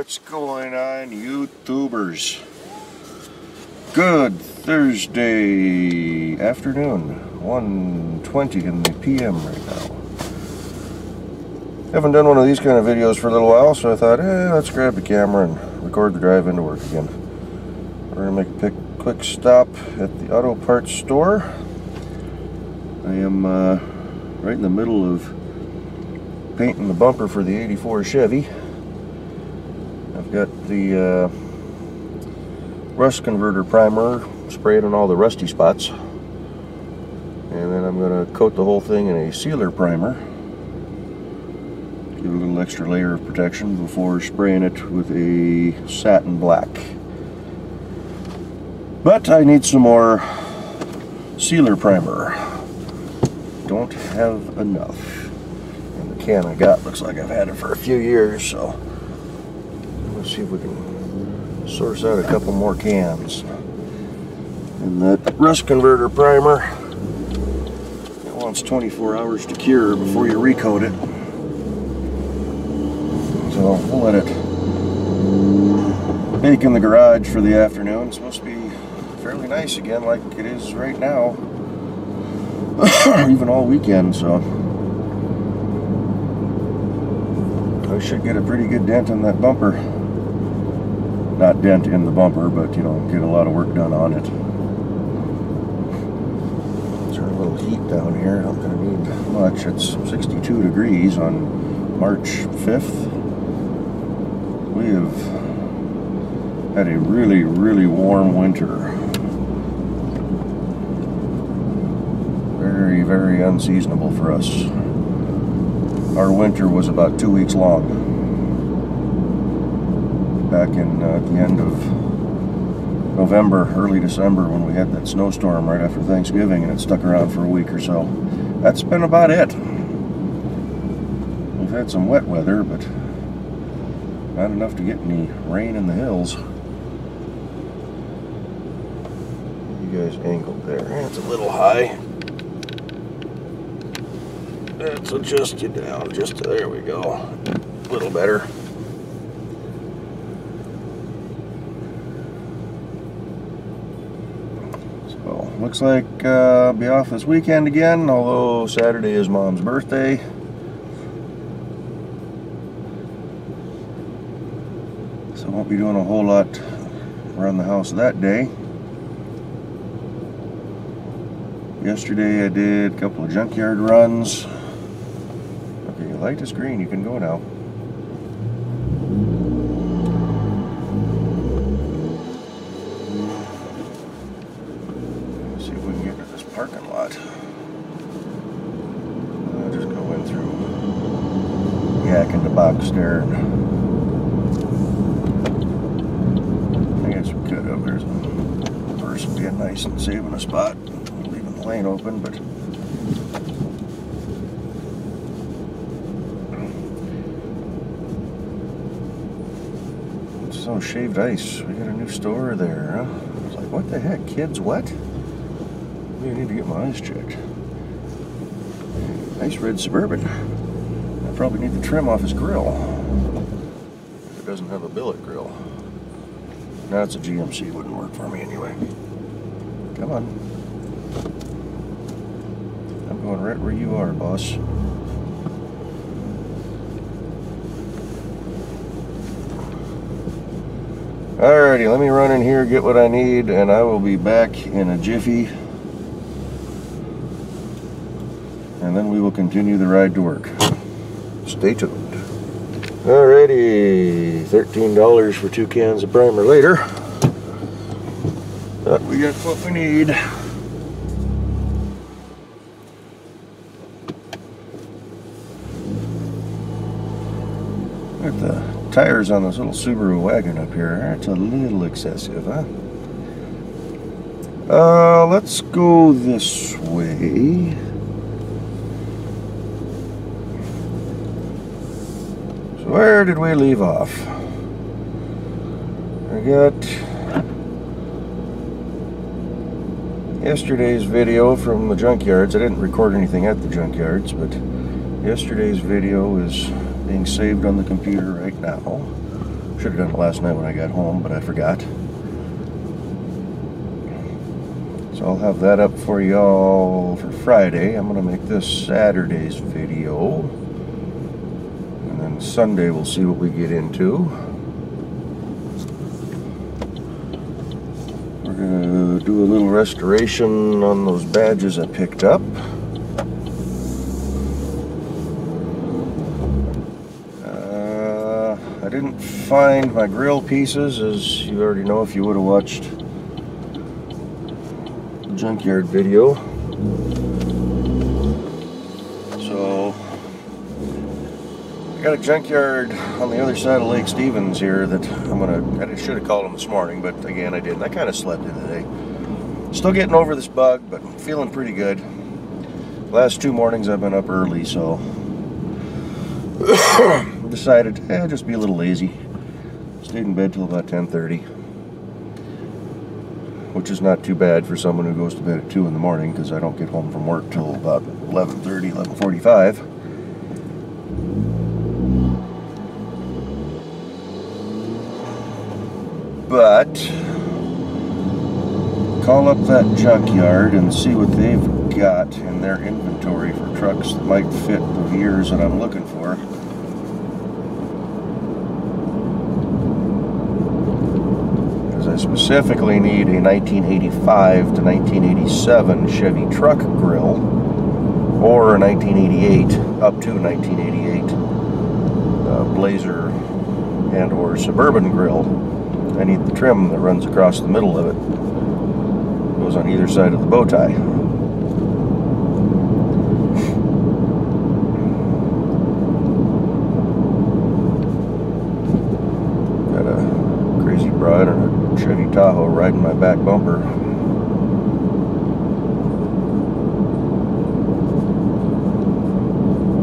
What's going on, YouTubers? Good Thursday afternoon, 1:20 in the PM right now. Haven't done one of these kind of videos for a little while, so I thought, let's grab the camera and record the drive into work again. We're gonna make a quick stop at the auto parts store. I am right in the middle of painting the bumper for the '84 Chevy. I've got the rust converter primer sprayed on all the rusty spots, and then I'm going to coat the whole thing in a sealer primer, give it a little extra layer of protection before spraying it with a satin black. But I need some more sealer primer. Don't have enough, and the can I got looks like I've had it for a few years, so let's see if we can source out a couple more cans. And that rust converter primer, it wants 24 hours to cure before you recoat it, so we'll let it bake in the garage for the afternoon. It's supposed to be fairly nice again, like it is right now, even all weekend, so I should get a pretty good dent in that bumper. Not dent in the bumper, but, you know, get a lot of work done on it. Turn a little heat down here. Not going to need much. It's 62 degrees on March 5th. We have had a really, really warm winter. Very, very unseasonable for us. Our winter was about 2 weeks long. Back in at the end of November, early December, when we had that snowstorm right after Thanksgiving, and it stuck around for a week or so. That's been about it. We've had some wet weather, but not enough to get any rain in the hills. You guys angled there. It's a little high. Let's adjust you down just to, there we go. A little better. So, looks like I'll be off this weekend again, although Saturday is Mom's birthday. So I won't be doing a whole lot around the house that day. Yesterday I did a couple of junkyard runs. Okay, your light is green, you can go now. Let's see if we can get to this parking lot. I'll just go in through Yak into box there. I guess we could have. There's a person being nice and saving a spot, leaving the lane open, but oh, shaved ice. We got a new store there, huh? I was like, what the heck, kids, what? Maybe I need to get my eyes checked. Nice red Suburban. I probably need to trim off his grill. If it doesn't have a billet grill. No, it's a GMC, wouldn't work for me anyway. Come on. I'm going right where you are, boss. Alrighty, let me run in here, get what I need, and I will be back in a jiffy. And then we will continue the ride to work. Stay tuned. Alrighty, $13 for 2 cans of primer later. But we got what we need. Got the tires on this little Subaru wagon up here. That's a little excessive, huh? Let's go this way. So where did we leave off? I got yesterday's video from the junkyards. I didn't record anything at the junkyards, but yesterday's video is being saved on the computer right now. Should have done it last night when I got home, but I forgot. So I'll have that up for y'all for Friday. I'm going to make this Saturday's video. And then Sunday we'll see what we get into. We're going to do a little restoration on those badges I picked up. I didn't find my grill pieces, as you already know if you would have watched the junkyard video. So I got a junkyard on the other side of Lake Stevens here that I should have called them this morning, but again I didn't. I kind of slept in today. Still getting over this bug, but feeling pretty good. Last 2 mornings I've been up early, so decided to just be a little lazy. Stayed in bed till about 10:30, which is not too bad for someone who goes to bed at 2 in the morning, because I don't get home from work till about 11:30, 11:45. But call up that junkyard and see what they've got in their inventory for trucks that might fit the years that I'm looking for. I specifically need a 1985 to 1987 Chevy truck grill, or a 1988 up to 1988 Blazer and or Suburban grill. I need the trim that runs across the middle of it. Goes on either side of the bow tie. Got a crazy broad and a Chevy Tahoe riding my back bumper.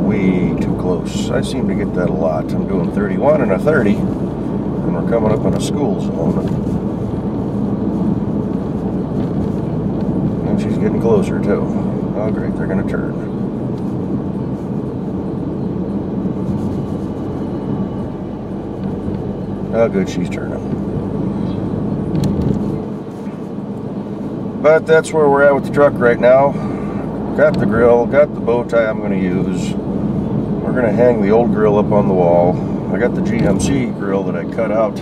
Way too close. I seem to get that a lot. I'm doing 31 and a 30, and we're coming up on a school zone. And she's getting closer too. Oh great, they're gonna turn. Oh good, she's turning. But that's where we're at with the truck right now. Got the grill, got the bow tie I'm going to use. We're going to hang the old grill up on the wall. I got the GMC grill that I cut out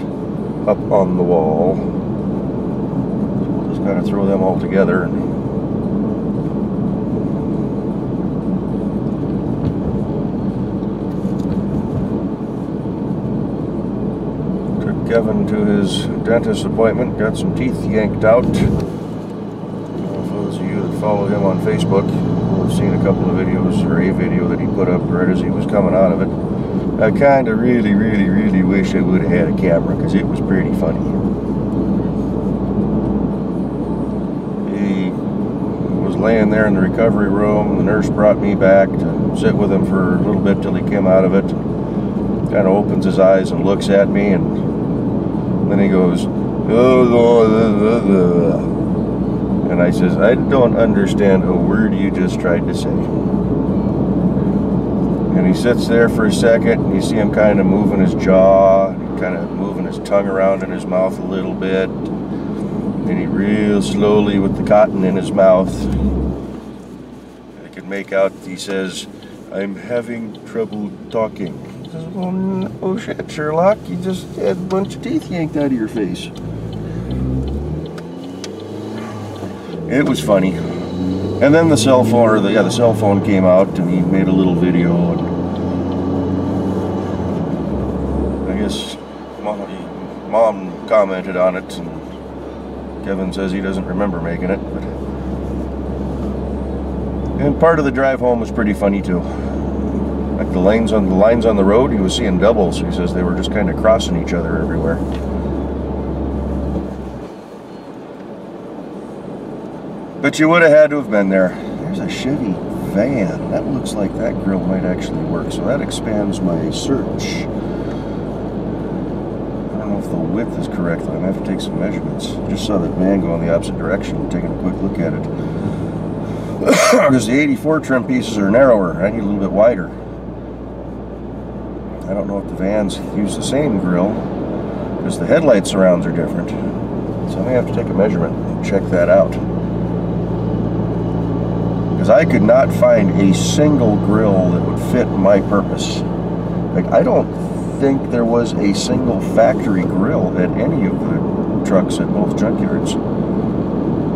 up on the wall. We'll just kind of throw them all together. And took Kevin to his dentist appointment, got some teeth yanked out. Follow him on Facebook. We'll have seen a couple of videos, or a video that he put up right as he was coming out of it. I kind of really wish I would have had a camera, because it was pretty funny. He was laying there in the recovery room. The nurse brought me back to sit with him for a little bit till he came out of it. Kind of opens his eyes and looks at me, and then he goes, oh, and I says, I don't understand a word you just tried to say. And he sits there for a second, and you see him kind of moving his jaw, kind of moving his tongue around in his mouth a little bit. And he real slowly, with the cotton in his mouth, I could make out, he says, I'm having trouble talking. He says, well, no shit, Sherlock, you just had a bunch of teeth yanked out of your face. It was funny. And then the cell phone, or the cell phone came out, and he made a little video, and I guess mom commented on it, and Kevin says he doesn't remember making it. But and part of the drive home was pretty funny too. Like the lines on the road, he was seeing doubles. He says they were just kind of crossing each other everywhere. But you would have had to have been there. There's a Chevy van. That looks like that grill might actually work. So that expands my search. I don't know if the width is correct. I'm going to have to take some measurements. Just saw that van go in the opposite direction. Taking a quick look at it. Because the 84 trim pieces are narrower. I need a little bit wider. I don't know if the vans use the same grill. Notice the headlight surrounds are different. So I may have to take a measurement and check that out. Because I could not find a single grill that would fit my purpose. Like, I don't think there was a single factory grill at any of the trucks at both junkyards.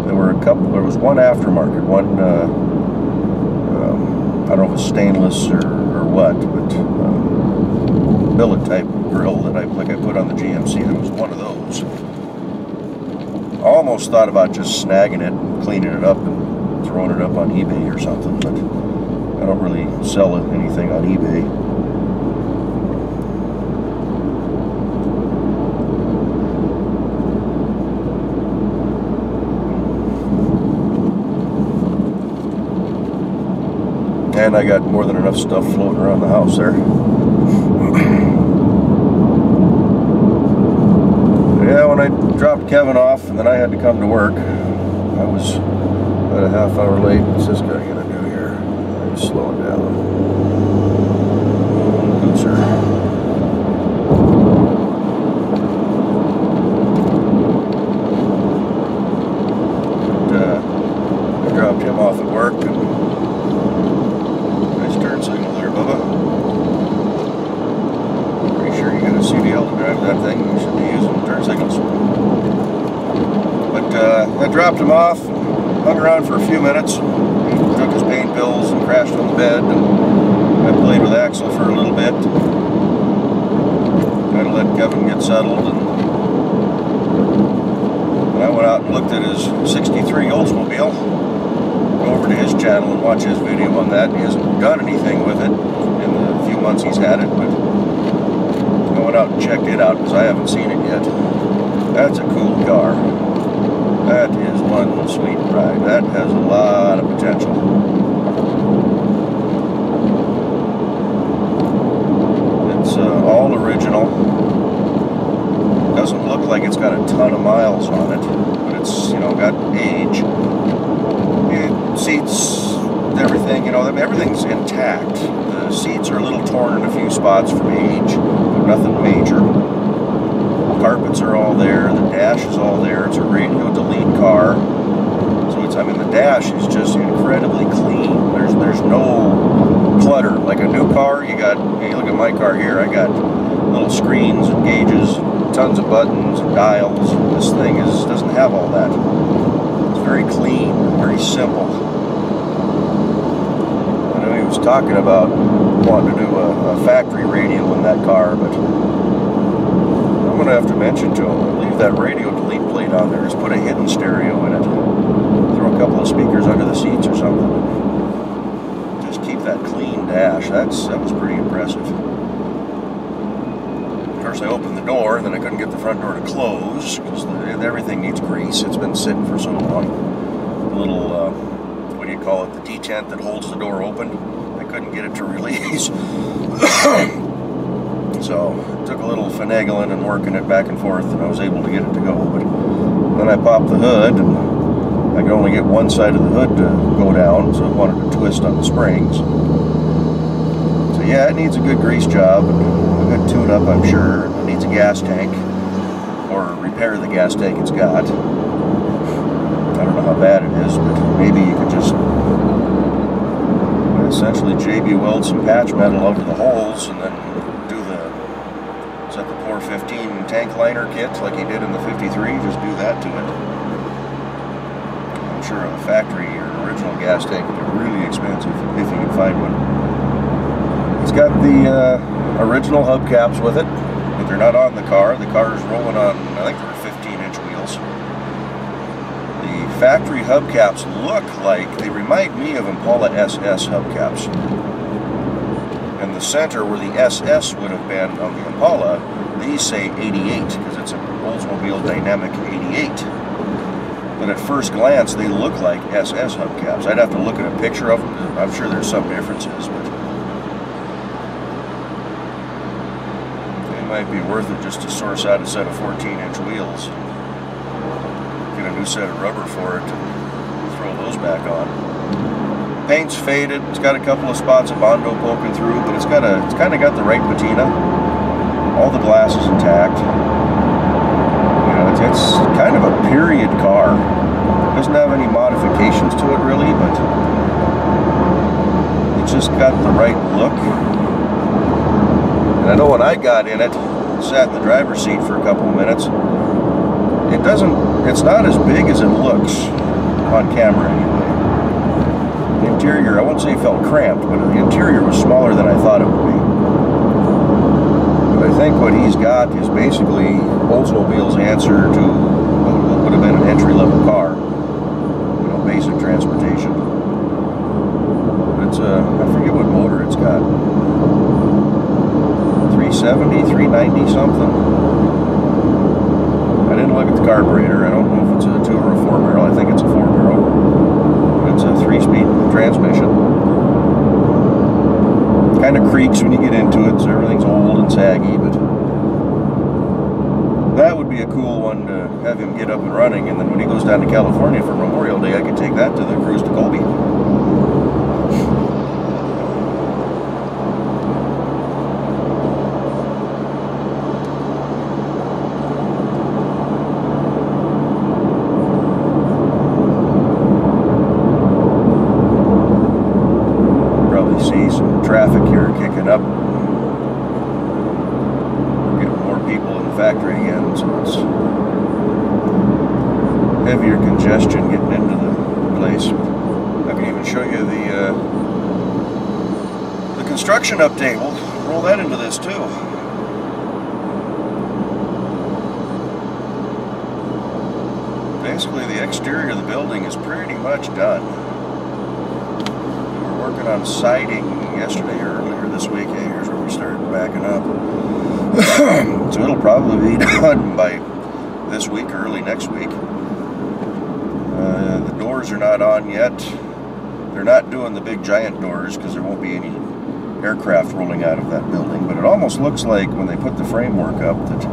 There were a couple. There was one aftermarket, one I don't know if it was stainless or what, but billet type grill that I put on the GMC. There was one of those. I almost thought about just snagging it and cleaning it up and throwing it up on eBay or something, but I don't really sell anything on eBay. And I got more than enough stuff floating around the house there. Yeah, when I dropped Kevin off and then I had to come to work, I was about a half hour late. What's this guy gonna do here? He's slowing down. Loser. I dropped him off at work. And turn signal there, Bubba. Pretty sure you got a CDL to drive that thing. You should be using turn signals. But I dropped him off, hung around for a few minutes, took his pain pills and crashed on the bed, and I played with Axel for a little bit. Kind of let Kevin get settled, and I went out and looked at his 63 Oldsmobile. Over to his channel and watch his video on that. He hasn't done anything with it in the few months he's had it, but I went out and checked it out because I haven't seen it yet. That's a cool car. That is one sweet ride. That has a lot of potential. It's all original. Doesn't look like it's got a ton of miles on it, but it's, you know, got age. Seats, everything, you know, everything's intact. The seats are a little torn in a few spots from age, but nothing major. The carpets are all there. The dash is all there. It's a radio delete car. So it's, I mean, the dash is just incredibly clean. There's no clutter. Like a new car, you look at my car here, I got little screens and gauges, tons of buttons and dials. This thing doesn't have all that. It's very clean, very simple. Was talking about wanting to do a factory radio in that car, but I'm going to have to mention to him, leave that radio delete plate on there, just put a hidden stereo in it, throw a couple of speakers under the seats or something, just keep that clean dash. That was pretty impressive. Of course, I opened the door and then I couldn't get the front door to close because everything needs grease. It's been sitting for so long. The little what do you call it, the detent that holds the door open, I couldn't get it to release. So it took a little finagling and working it back and forth, and I was able to get it to go. But then I popped the hood, and I could only get one side of the hood to go down, so I wanted to twist on the springs. So yeah, it needs a good grease job, and a good tune-up, I'm sure. It needs a gas tank, or repair the gas tank it's got. I don't know how bad it is, but maybe you could just essentially JB weld some patch metal over the holes and then do is that the 415 tank liner kit like he did in the 53? Just do that to it. I'm sure a factory or original gas tank would be really expensive if you can find one. It's got the original hubcaps with it, but they're not on the car. The car is rolling on, I think they're 15-inch wheels. Factory hubcaps look like, they remind me of Impala SS hubcaps. And the center where the SS would have been on the Impala, these say 88 because it's an Oldsmobile Dynamic 88. But at first glance, they look like SS hubcaps. I'd have to look at a picture of them. I'm sure there's some differences, but it might be worth it just to source out a set of 14-inch wheels. Get a new set of rubber for it and throw those back on. Paint's faded. It's got a couple of spots of Bondo poking through, but it's kind of got the right patina. All the glass is intact. but it's kind of a period car. It doesn't have any modifications to it really, but it's just got the right look. And I know when I got in it, sat in the driver's seat for a couple of minutes, it's not as big as it looks on camera anyway. The interior, I wouldn't say it felt cramped, but the interior was smaller than I thought it would be. But I think what he's got is basically Oldsmobile's answer to what would have been an entry-level car. You know, basic transportation. But it's I forget what motor it's got. 370, 390 something. I didn't look at the carburetor. I don't know if it's a 2 or a 4 barrel. I think it's a 4 barrel. But it's a 3-speed transmission. Kind of creaks when you get into it, so everything's old and saggy, but that would be a cool one to have him get up and running, and then when he goes down to California for Memorial Day, I could take that to the cruise to Colby. Traffic here kicking up. We're getting more people in the factory again, so it's heavier congestion getting into the place. I can even show you the construction update. We'll roll that into this too. Basically, the exterior of the building is pretty much done. We're working on siding yesterday or earlier this week. Hey, here's where we started backing up. So it'll probably be done by this week or early next week. The doors are not on yet. They're not doing the big giant doors because there won't be any aircraft rolling out of that building, but it almost looks like when they put the framework up that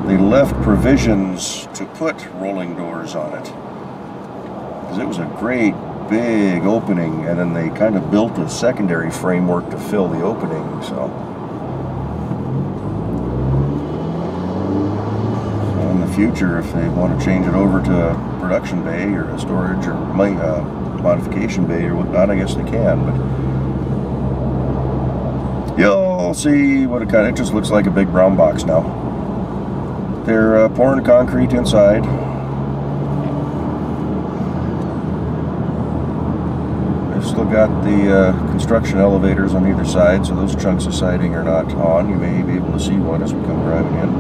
they left provisions to put rolling doors on it, because it was a great big opening, and then they kind of built a secondary framework to fill the opening. So in the future, if they want to change it over to a production bay or a storage or modification bay or whatnot, I guess they can. But you'll see what it just looks like, a big brown box now. They're pouring concrete inside. Still got the construction elevators on either side, so those chunks of siding are not on. You may be able to see one as we come driving in.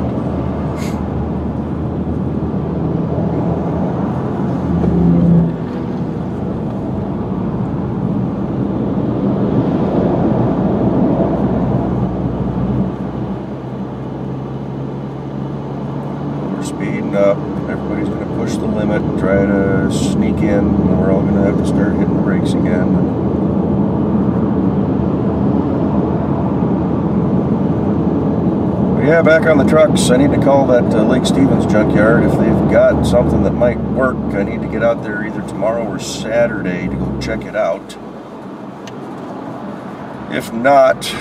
We're speeding up. Everybody's going to push the limit and try to sneak in, and we're all going to have to start hitting the brakes again. But yeah, back on the trucks. I need to call that Lake Stevens junkyard. If they've got something that might work, I need to get out there either tomorrow or Saturday to go check it out. If not,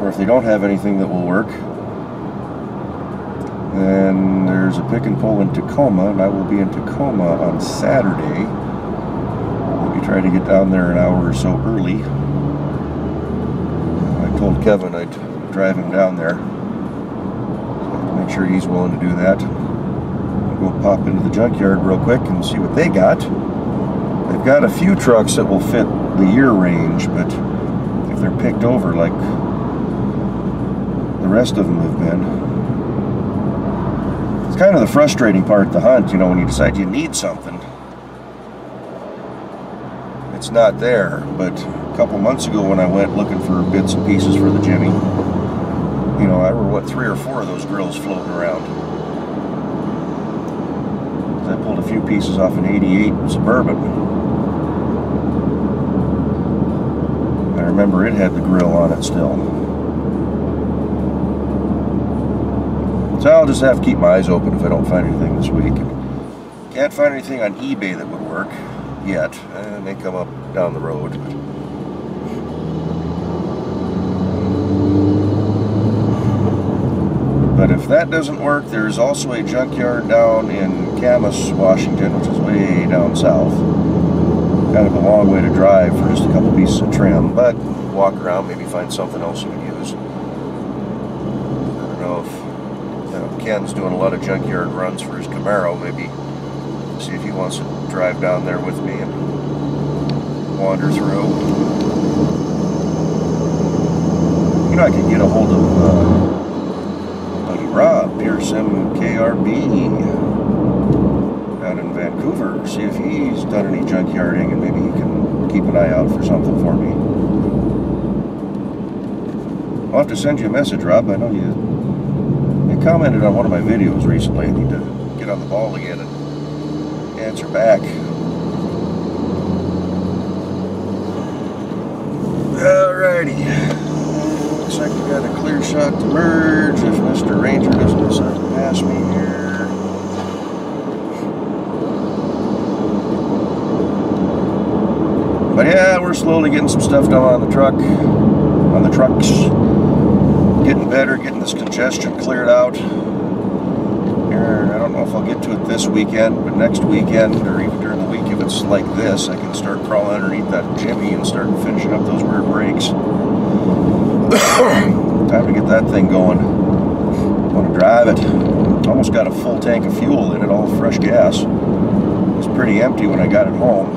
or if they don't have anything that will work, then there's a pick and pull in Tacoma, and I will be in Tacoma on Saturday. Maybe try to get down there an hour or so early. I told Kevin I'd drive him down there. So make sure he's willing to do that. I'll go pop into the junkyard real quick and see what they got. They've got a few trucks that will fit the year range, but if they're picked over like the rest of them have been, it's kind of the frustrating part of the hunt, you know, when you decide you need something. It's not there, but a couple months ago when I went looking for bits and pieces for the Jimmy, you know, there were, what, 3 or 4 of those grills floating around. I pulled a few pieces off an 88 Suburban. I remember it had the grill on it still. So I'll just have to keep my eyes open if I don't find anything this week. Can't find anything on eBay that would work yet. It may come up down the road. But if that doesn't work, there's also a junkyard down in Camas, Washington, which is way down south. Kind of a long way to drive for just a couple pieces of trim, but walk around, maybe find something else you can use. I don't know if Ken's doing a lot of junkyard runs for his Camaro. Maybe see if he wants to drive down there with me and wander through. You know, I could get a hold of buddy Rob, Pierce MKRB, down in Vancouver. See if he's done any junkyarding, and maybe he can keep an eye out for something for me. I'll have to send you a message, Rob. I know you commented on one of my videos recently. I need to get on the ball again and answer back. Alrighty. Looks like we got a clear shot to merge if Mr. Ranger doesn't decide to pass me here. But yeah, we're slowly getting some stuff done on the trucks. Getting better, getting this congestion cleared out. Here, I don't know if I'll get to it this weekend, but next weekend, or even during the week, if it's like this, I can start crawling underneath that Jimmy and start finishing up those rear brakes. Time to get that thing going. I want to drive it. Almost got a full tank of fuel in it, all fresh gas. It was pretty empty when I got it home.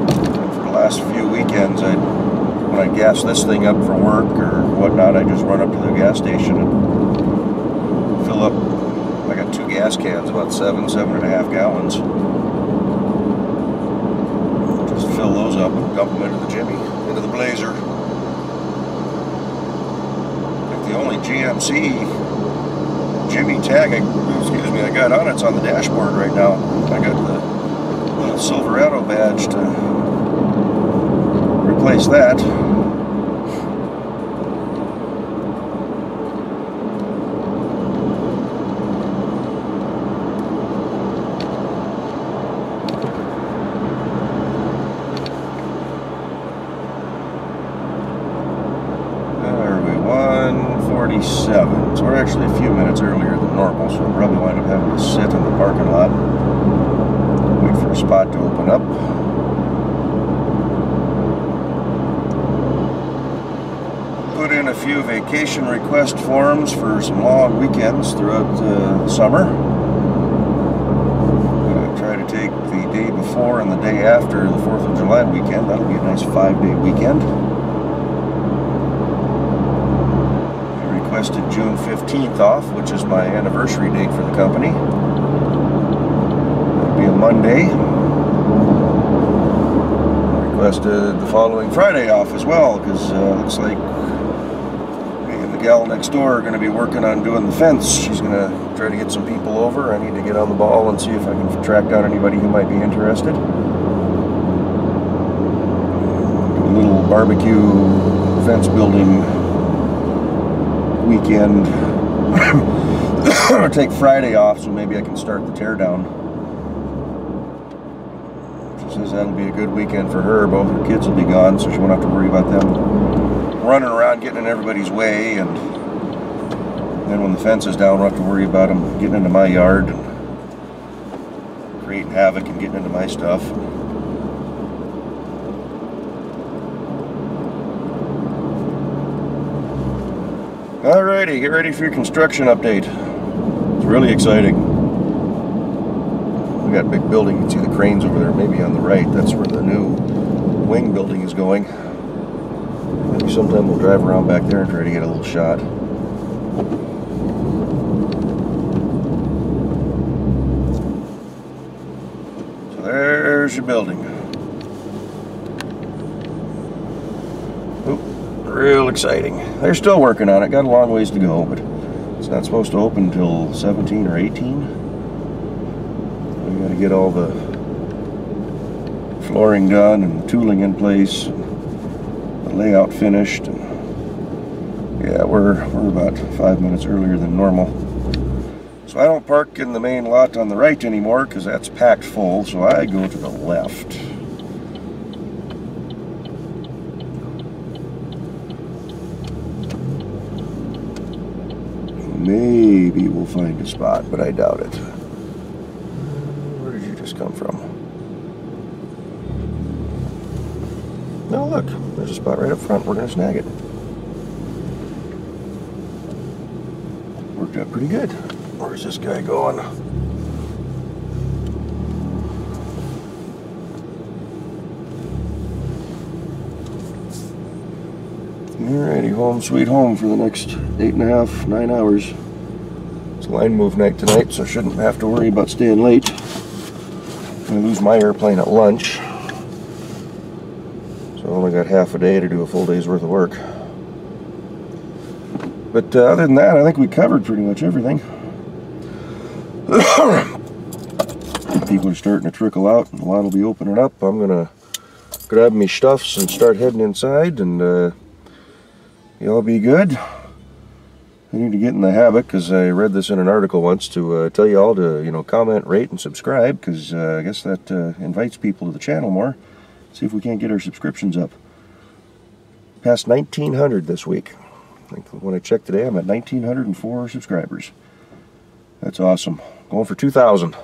And for the last few weekends, when I gas this thing up for work or whatnot, I just run up to the gas station and fill up. I got 2 gas cans, about 7.5 gallons. Just fill those up and dump them into the Jimmy, into the Blazer. The only GMC Jimmy tag I got on it's on the dashboard right now. I got the little Silverado badge to replace that. So we're actually a few minutes earlier than normal, so I'll probably wind up having to sit in the parking lot, wait for a spot to open up. Put in a few vacation request forms for some long weekends throughout the summer. I'm going to try to take the day before and the day after the 4th of July weekend. That'll be a nice 5-day weekend. Requested June 15th off, which is my anniversary date for the company. It'll be a Monday. Requested the following Friday off as well, because looks like me and the gal next door are going to be working on doing the fence. She's going to try to get some people over. I need to get on the ball and see if I can track down anybody who might be interested. Do a little barbecue fence building weekend. I'll take Friday off, so maybe I can start the teardown. She says that'll be a good weekend for her. Both her kids will be gone, so she won't have to worry about them running around getting in everybody's way, and then when the fence is down, we'll have to worry about them getting into my yard and creating havoc and getting into my stuff. Alrighty, get ready for your construction update. It's really exciting. We got a big building. You can see the cranes over there, maybe on the right. That's where the new wing building is going. Maybe sometime we'll drive around back there and try to get a little shot. So there's your building. Real exciting. They're still working on it. Got a long ways to go, but it's not supposed to open until 17 or 18. We got to get all the flooring done and the tooling in place, and the layout finished. And yeah, we're about 5 minutes earlier than normal. So I don't park in the main lot on the right anymore because that's packed full. So I go to the left. Me. maybe we'll find a spot, but I doubt it. Where did you just come from? No, look, there's a spot right up front. We're gonna snag it. Worked out pretty good. Where's this guy going? Alrighty, home sweet home for the next 8.5, 9 hours. It's line move night tonight, so I shouldn't have to worry about staying late. I lose my airplane at lunch, so I only got half a day to do a full day's worth of work. But other than that, I think we covered pretty much everything. People are starting to trickle out, and the line will be opening up. I'm gonna grab me stuffs and start heading inside, and y'all be good. I need to get in the habit, because I read this in an article once, to tell you all to, you know, comment, rate, and subscribe, because I guess that invites people to the channel more. See if we can't get our subscriptions up. Past 1,900 this week. I think when I checked today, I'm at 1,904 subscribers. That's awesome. Going for 2,000.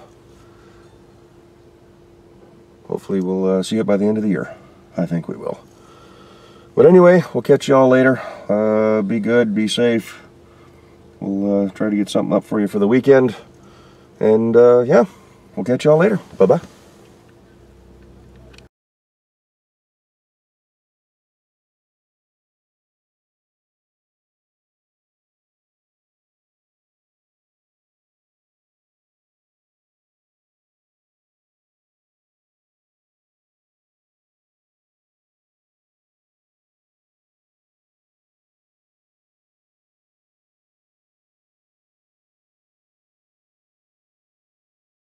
Hopefully we'll see it by the end of the year. I think we will. But anyway, we'll catch you all later. Be good, be safe. We'll try to get something up for you for the weekend. And yeah, we'll catch you all later. Bye-bye.